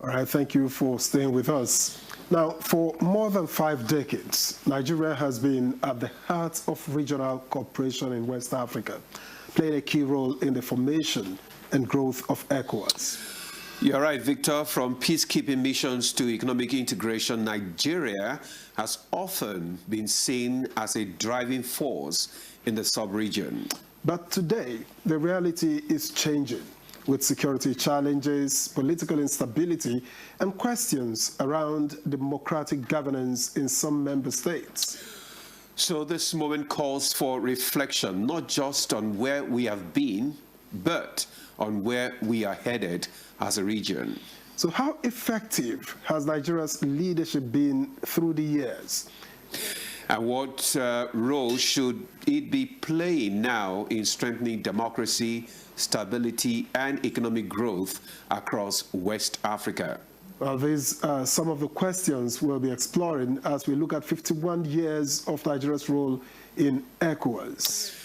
All right, thank you for staying with us. Now, for more than 5 decades, Nigeria has been at the heart of regional cooperation in West Africa, playing a key role in the formation and growth of ECOWAS. You're right, Victor. From peacekeeping missions to economic integration, Nigeria has often been seen as a driving force in the sub-region. But today, the reality is changing, with security challenges, political instability, and questions around democratic governance in some member states. So this moment calls for reflection, not just on where we have been, but on where we are headed as a region. So how effective has Nigeria's leadership been through the years? And what role should it be playing now in strengthening democracy, stability, and economic growth across West Africa? Well, these are some of the questions we'll be exploring as we look at 51 years of Nigeria's role in ECOWAS.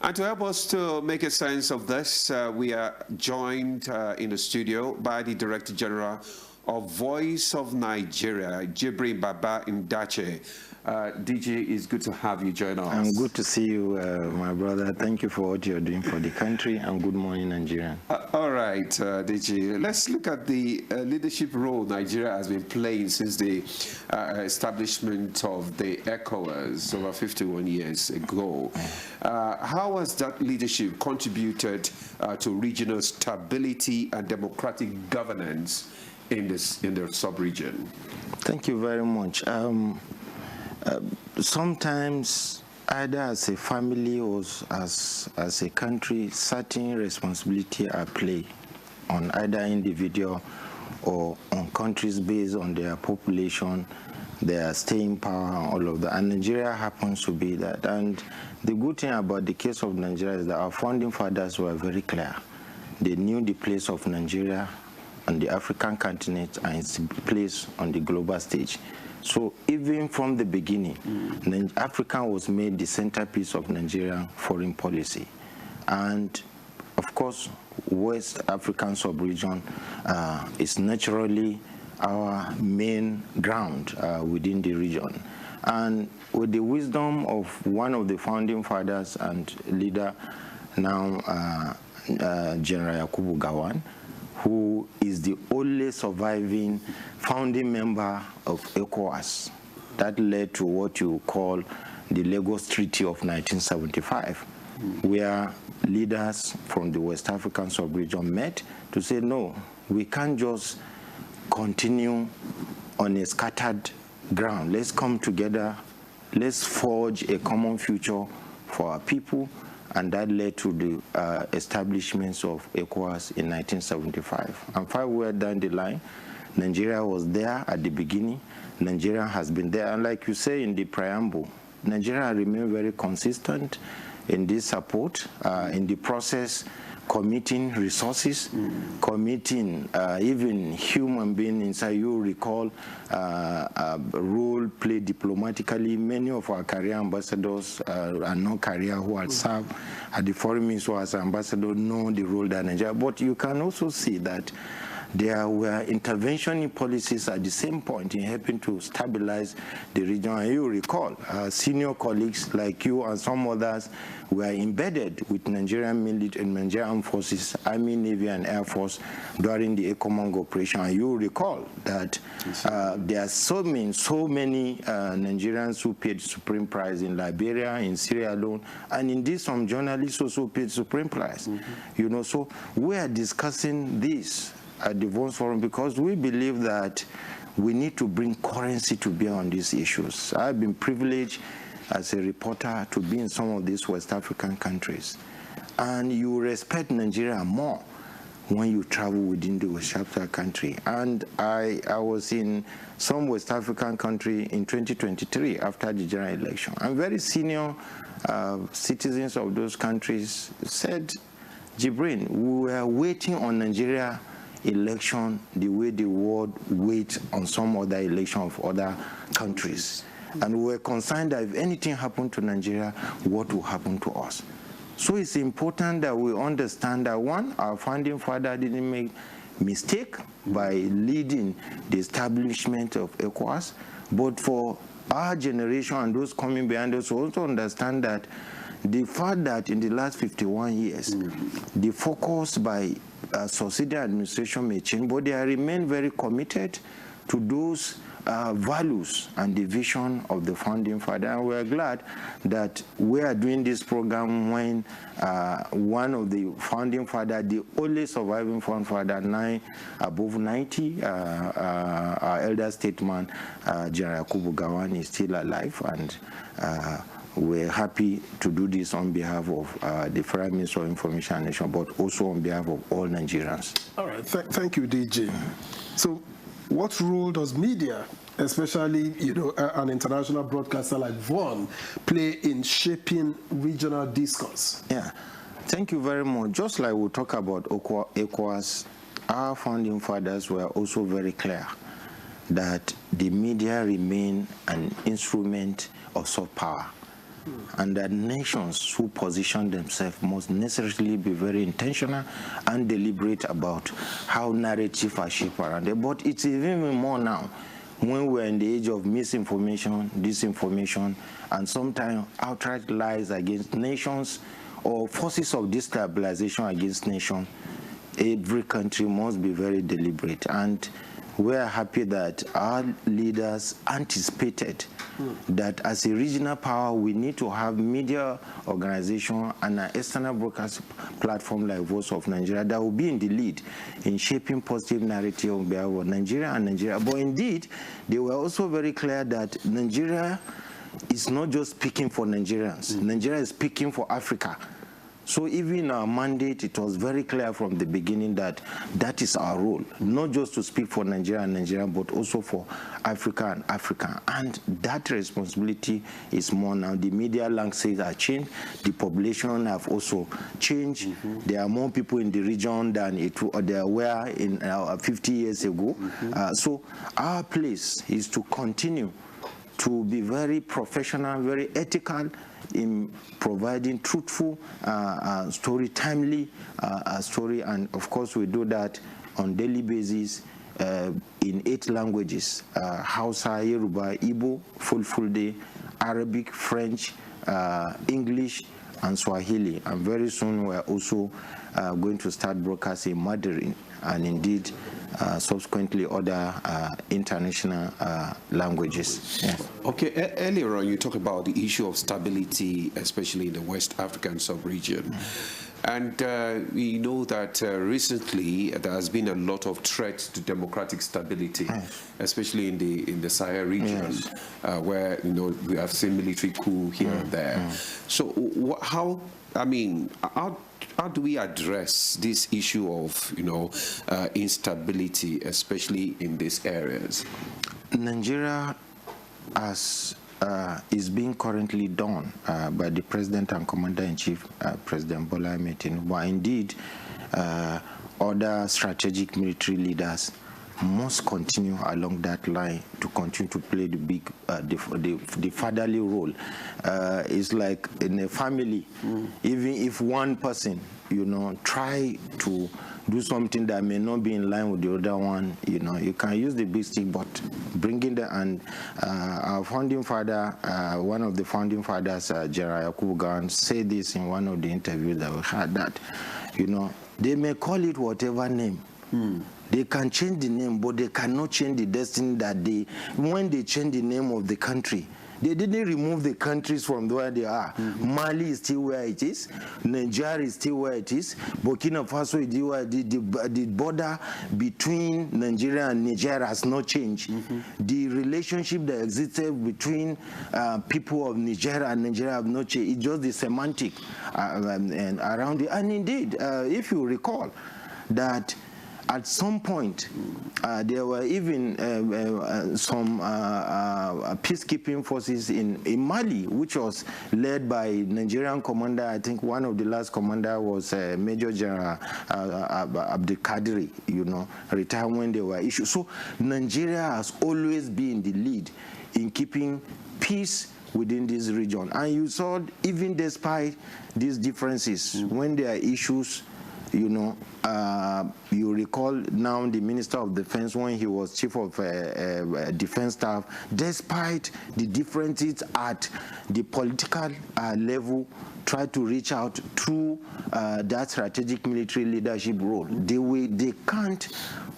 And to help us to make a sense of this, we are joined in the studio by the Director General of Voice of Nigeria, Jibrin Baba Ndache. DG, it's good to have you join us. I'm good to see you, my brother. Thank you for what you're doing for the country, and good morning, Nigeria. All right, DG, let's look at the leadership role Nigeria has been playing since the establishment of the ECOWAS over 51 years ago. How has that leadership contributed to regional stability and democratic governance in the sub-region? Thank you very much. Sometimes, either as a family or as a country, certain responsibility are placed on either individual or on countries based on their population, their staying power, and all of that. And Nigeria happens to be that. And the good thing about the case of Nigeria is that our founding fathers were very clear. They knew the place of Nigeria on the African continent and its place on the global stage. So even from the beginning, Africa was made the centerpiece of Nigerian foreign policy. And of course, West African sub-region is naturally our main ground within the region. And with the wisdom of one of the founding fathers and leader now, General Yakubu Gowon, who is the only surviving founding member of ECOWAS. That led to what you call the Lagos Treaty of 1975, where leaders from the West African sub-region met to say, no, we can't just continue on a scattered ground. Let's come together, let's forge a common future for our people. And that led to the establishments of ECOWAS in 1975. And 5 years down the line, Nigeria was there at the beginning. Nigeria has been there. And like you say in the preamble, Nigeria remained very consistent in this support, in the process, committing resources, committing even human beings inside. You recall role played diplomatically. Many of our career ambassadors and non-career who had served at the foreign ministry as ambassador know the role that Nigeria. But you can also see that there were intervention policies at the same point in helping to stabilize the region. And you recall, senior colleagues like you and some others were embedded with Nigerian military and Nigerian forces, Army, Navy, and Air Force during the ECOMOG operation. And you recall that there are so many Nigerians who paid supreme price in Liberia, in Syria alone, and indeed some journalists also paid supreme price. You know, so we are discussing this at the Voice Forum because we believe that we need to bring currency to bear on these issues. I've been privileged as a reporter to be in some of these West African countries. And you respect Nigeria more when you travel within the West African country. And I was in some West African country in 2023 after the general election. And very senior citizens of those countries said, Jibrin, we were waiting on Nigeria election the way the world waits on some other election of other countries. And we were concerned that if anything happened to Nigeria, what will happen to us? So it's important that we understand that, one, our founding father didn't make mistake by leading the establishment of ECOWAS, but for our generation and those coming behind us also understand that the fact that in the last 51 years, the focus by succeeding administration may change, but they remain very committed to those values and the vision of the founding father. And we're glad that we are doing this program when one of the founding father, the only surviving founding father, above 90, our elder statesman, General Yakubu Gowon, is still alive, and we're happy to do this on behalf of the Federal Minister of Information and Nation, but also on behalf of all Nigerians. All right, thank you, DJ. So, what role does media, especially an international broadcaster like VON, play in shaping regional discourse? Yeah, thank you very much. Just like we talk about ECOWAS, our founding fathers were also very clear that the media remain an instrument of soft power, and that nations who position themselves must necessarily be very intentional and deliberate about how narrative are shaped around it. But it's even more now when we're in the age of misinformation, disinformation, and sometimes outright lies against nations or forces of destabilization against nations. Every country must be very deliberate, and we're happy that our leaders anticipated that as a regional power, we need to have media organization and an external broadcast platform like Voice of Nigeria that will be in the lead in shaping positive narrative on behalf of Nigeria and Nigeria. But indeed, they were also very clear that Nigeria is not just speaking for Nigerians. Nigeria is speaking for Africa. So even in our mandate, it was very clear from the beginning that that is our role, not just to speak for Nigeria and Nigeria, but also for Africa and Africa. And that responsibility is more now. The media landscape has changed. The population have also changed. There are more people in the region than there were in 50 years ago. So our place is to continue to be very professional, very ethical in providing truthful story, timely story, and of course we do that on daily basis in 8 languages: Hausa, Yoruba, Igbo, Fulfulde, Arabic, French, English, and Swahili. And very soon we're also going to start broadcasting Mandarin, and indeed subsequently other international languages. Yes. Okay, earlier on you talked about the issue of stability, especially in the West African sub-region. And we know that recently there has been a lot of threats to democratic stability, especially in the Sahel region, where we have seen military coup here and there. So how do we address this issue of instability, especially in these areas? Nigeria is being currently done by the President and Commander-in-Chief, President Bola Ahmed Tinubu. But indeed, other strategic military leaders must continue along that line to continue to play the fatherly role. It's like in a family, even if one person, try to do something that may not be in line with the other one, you can use the big stick, but bringing the, and our founding father, one of the founding fathers, General Yakubu Gowon, said this in one of the interviews that we had, that, they may call it whatever name. They can change the name, but they cannot change the destiny that when they change the name of the country, they didn't remove the countries from where they are. Mali is still where it is. Nigeria is still where it is. Burkina Faso is where the border between Nigeria and Nigeria has not changed. The relationship that existed between people of Nigeria and Nigeria have not changed. It's just the semantic and around it. And indeed, if you recall that at some point, there were even some peacekeeping forces in Mali, which was led by Nigerian commander. I think one of the last commander was Major General Abdul Kadri, retired when there were issues. So Nigeria has always been the lead in keeping peace within this region. And you saw, even despite these differences, when there are issues, you know, you recall now the Minister of Defense, when he was Chief of Defense Staff, despite the differences at the political level, tried to reach out through that strategic military leadership role. They can't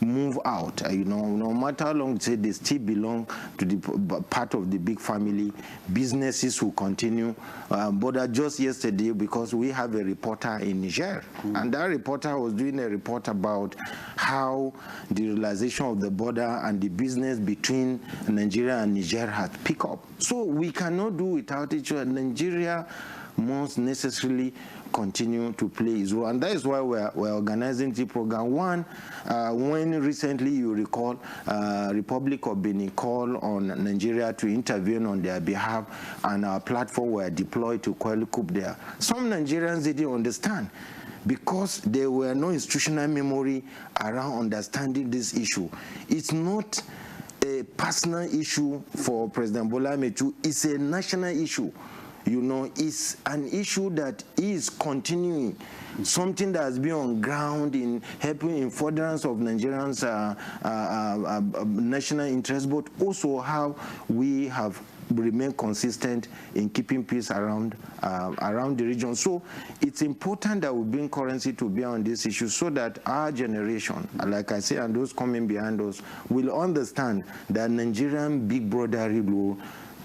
move out, you know, no matter how long they still belong to the part of the big family. Businesses will continue. But just yesterday, because we have a reporter in Niger, and that reporter was doing a report about how the realization of the border and the business between Nigeria and Niger has picked up. So we cannot do without each other. Nigeria must necessarily continue to play its role, and that is why we're organizing the program. One, when recently, you recall, Republic of Benin called on Nigeria to intervene on their behalf, and our platform were deployed to Kuala Coup there. Some Nigerians didn't understand, because there were no institutional memory around understanding this issue. It's not a personal issue for President Bola Ahmed Tinubu, it's a national issue. You know, it's an issue that is continuing, something that has been on ground in helping in furtherance of Nigerians' national interest, but also how we have remained consistent in keeping peace around the region. So it's important that we bring currency to bear on this issue, so that our generation, like I say, and those coming behind us, will understand that Nigerian big brotherly rule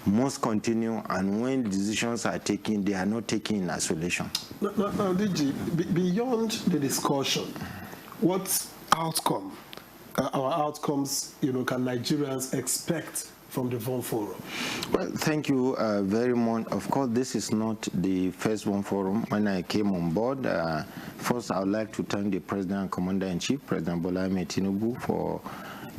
must continue, and when decisions are taken, they are not taken in isolation. Now, DG, beyond the discussion, what outcome, our outcomes, you know, can Nigerians expect from the VON Forum? Well, thank you very much. Of course, this is not the first VON Forum. When I came on board, first I would like to thank the President and Commander-in-Chief, President Bola Ahmed Tinubu, for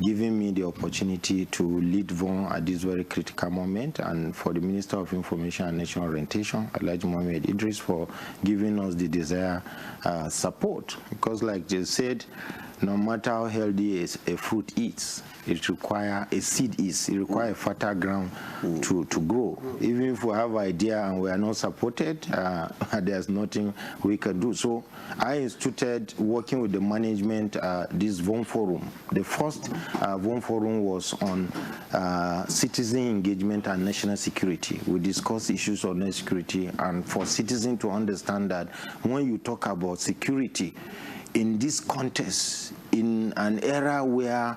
giving me the opportunity to lead VON at this very critical moment, and for the Minister of Information and National Orientation, Alhaji Mohammed Idris, for giving us the desired support. Because like they said, no matter how healthy a fruit is, it requires a seed is. It requires a fertile ground to grow. Even if we have idea and we are not supported, there's nothing we can do. So I instituted, working with the management, this VON Forum. The first VON Forum was on citizen engagement and national security. We discussed issues of national security, and for citizens to understand that when you talk about security in this context, in an era where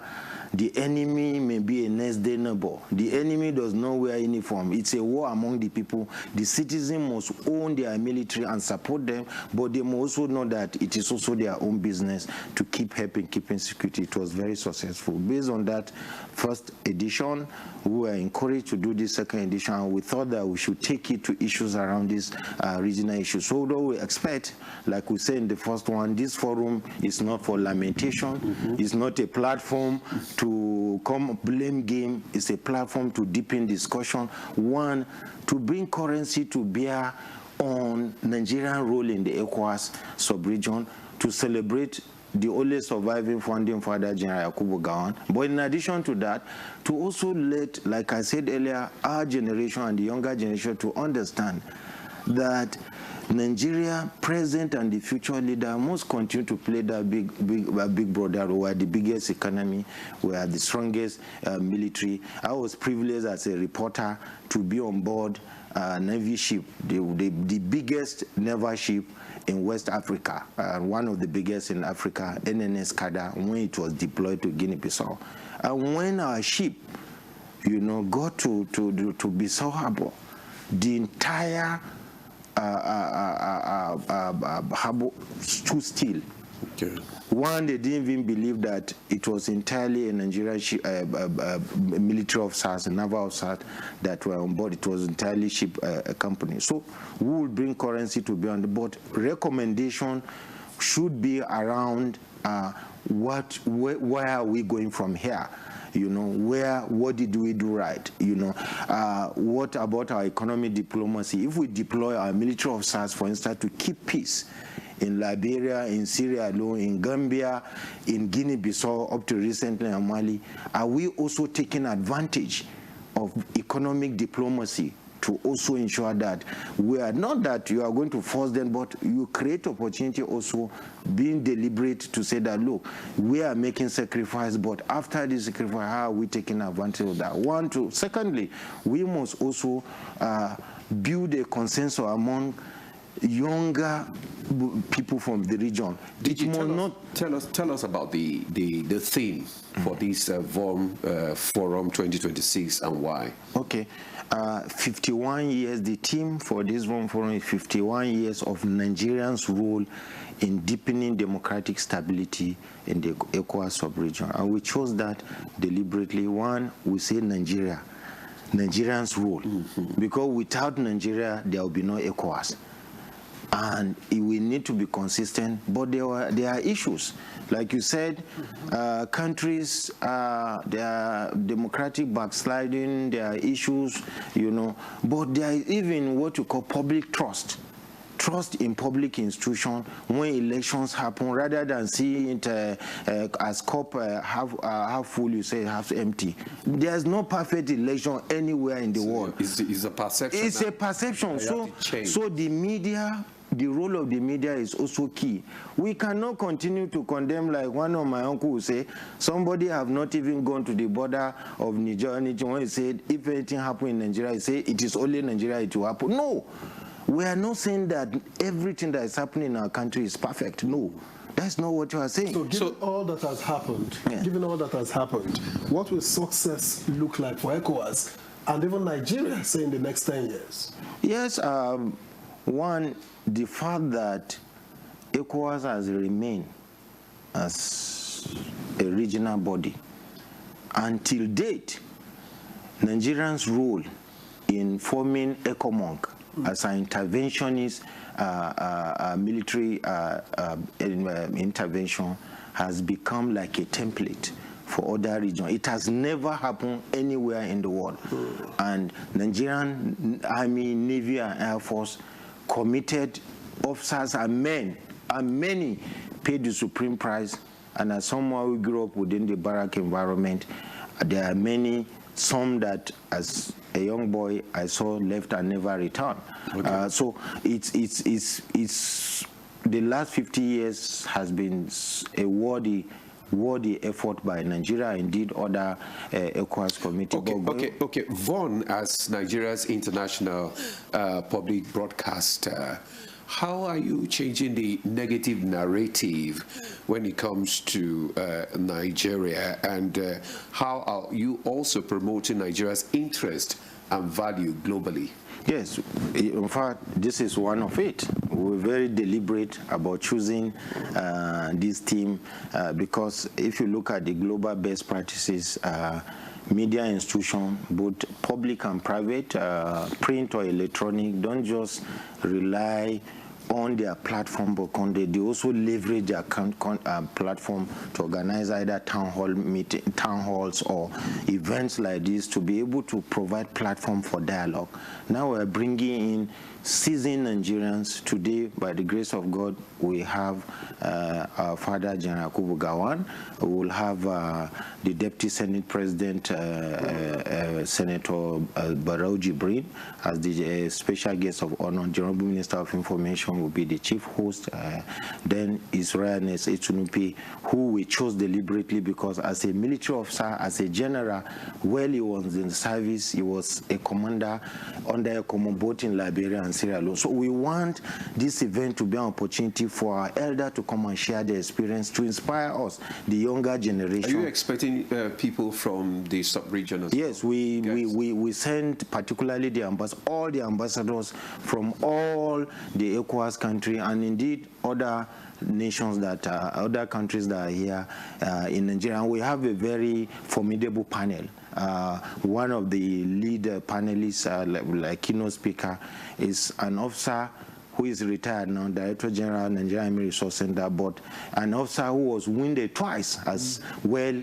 the enemy may be a next day neighbor, the enemy does not wear uniform, it's a war among the people, the citizen must own their military and support them, but they must also know that it is also their own business to keep helping, keeping security. It was very successful. Based on that first edition, we were encouraged to do this second edition, and we thought that we should take it to issues around these regional issues. So although we expect, like we said in the first one, this forum is not for lamentation, it's not a platform to come blame game, it's a platform to deepen discussion. One, to bring currency to bear on Nigerian role in the ECOWAS sub-region, to celebrate the only surviving founding father, General Yakubu Gowon. But in addition to that, to also let, like I said earlier, our generation and the younger generation to understand that Nigeria, present and the future leader, must continue to play that big brother role. We are the biggest economy, we are the strongest military. I was privileged as a reporter to be on board Navy ship, the biggest naval ship in West Africa, one of the biggest in Africa, NNS Kada, when it was deployed to Guinea-Bissau. And when our ship, you know, got to Bissau Harbor, the entire harbor stood still. Okay. One, they didn't even believe that it was entirely a Nigerian ship, military officers, naval officers that were on board. It was entirely ship company. So we will bring currency to be on the board. Recommendation should be around where are we going from here? You know, what did we do right? You know, what about our economic diplomacy? If we deploy our military officers, for instance, to keep peace in Liberia, in Sierra Leone, in Gambia, in Guinea-Bissau, up to recently in Mali, are we also taking advantage of economic diplomacy to also ensure that we are not that you are going to force them, but you create opportunity also being deliberate to say that, look, we are making sacrifice, but after this sacrifice, how are we taking advantage of that? One, two. Secondly, we must also build a consensus among younger people from the region. Did you tell us about the theme for this Forum 2026 and why? Okay, 51 years. The theme for this Forum is 51 years of Nigerians' role in deepening democratic stability in the ECOWAS sub-region, and we chose that deliberately. One, we say Nigerians' role, because without Nigeria there will be no ECOWAS. And we need to be consistent, but there are issues. Like you said, countries, there are democratic backsliding, there are issues, but there is even what you call public trust. Trust in public institutions when elections happen, rather than seeing it as cup half full, you say half empty. There's no perfect election anywhere in the world. It's a perception. It's a perception. So the media, the role of the media is also key. We cannot continue to condemn, like one of my uncles will say, somebody have not even gone to the border of Nigeria. When he said, if anything happen in Nigeria, he say, it is only Nigeria it will happen. No, we are not saying that everything that is happening in our country is perfect. No, that's not what you are saying. So given all that has happened, what will success look like for ECOWAS and even Nigeria, say, in the next 10 years? Yes, one, the fact that ECOWAS has remained as a regional body. Until date, Nigerians' role in forming ECOMOG as an interventionist military intervention has become like a template for other regions. It has never happened anywhere in the world. And Nigerian Army, Navy, and Air Force committed officers and men, and many paid the supreme price. And as someone who grew up within the barrack environment, there are many, some that as a young boy I saw left and never returned. Okay. So it's the last 50 years has been a worthy effort by Nigeria, indeed other ECOWAS committee. Okay. Von, as Nigeria's international public broadcaster, how are you changing the negative narrative when it comes to Nigeria, and how are you also promoting Nigeria's interest and value globally? Yes, in fact, this is one of it. We're very deliberate about choosing this theme because if you look at the global best practices, media institutions, both public and private, print or electronic, don't just rely on their platform, but they also leverage their platform to organize either town halls or events like this to be able to provide platform for dialogue. Now we're bringing in seasoned Nigerians. Today, by the grace of God, we have our father, General Yakubu Gowon. We will have the Deputy Senate President, Senator Barrow Jibrin, as the special guest of honor. The Honorable Minister of Information will be the chief host. Then His Royalness Etunupi, who we chose deliberately because as a military officer, as a general, while he was in the service, he was a commander under a common boat in Liberia and Sierra Leone. So we want this event to be an opportunity for our elders to come and share their experience, to inspire us, the younger generation. Are you expecting people from the sub-region as Yes, well? we sent particularly all the ambassadors from all the ECOWAS country, and indeed other nations that other countries that are here in Nigeria. And we have a very formidable panel. One of the lead panelists, like keynote speaker, is an officer who is retired now, Director General, Nigerian Army Resource Center, but an officer who was wounded twice, as well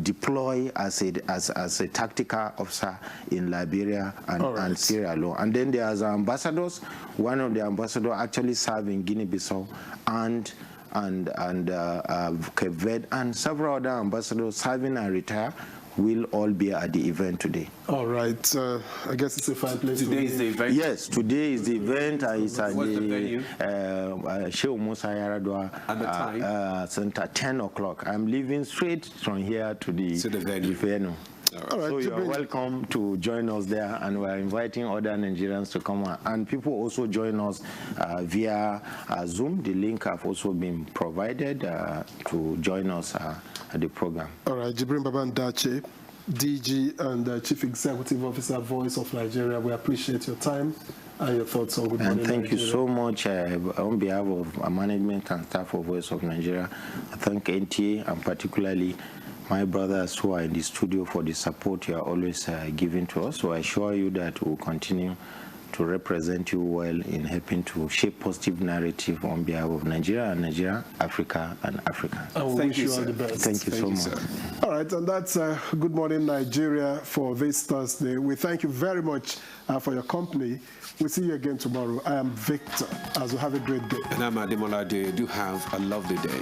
deployed as a tactical officer in Liberia and Sierra Leone. And then there's ambassadors. One of the ambassadors actually served in Guinea-Bissau and Cape Verde, and several other ambassadors serving and retired. will all be at the event today. All right. I guess it's a fine place. Today is the event? Yes, today is the event. It's at What's the venue? Shehu Musa Yaradua And the time? Center, 10 o'clock. I'm leaving straight from here to the venue. All right, so you're welcome to join us there, and we're inviting other Nigerians to come, and people also join us via Zoom. The link have also been provided to join us at the program. All right, Jibrin Babandache, DG and Chief Executive Officer, Voice of Nigeria, we appreciate your time and your thoughts on Good Morning And thank Nigeria. you so much on behalf of management and staff of Voice of Nigeria. I thank NTA and particularly my brothers who are in the studio for the support you are always giving to us. So I assure you that we'll continue to represent you well in helping to shape positive narrative on behalf of Nigeria and Nigeria, Africa and Africans. And we wish you all the best. Thank you so much. Sir. All right, and that's Good Morning Nigeria for this Thursday. We thank you very much for your company. We'll see you again tomorrow. I am Victor. As we have a great day. And I'm Ademola. Do have a lovely day.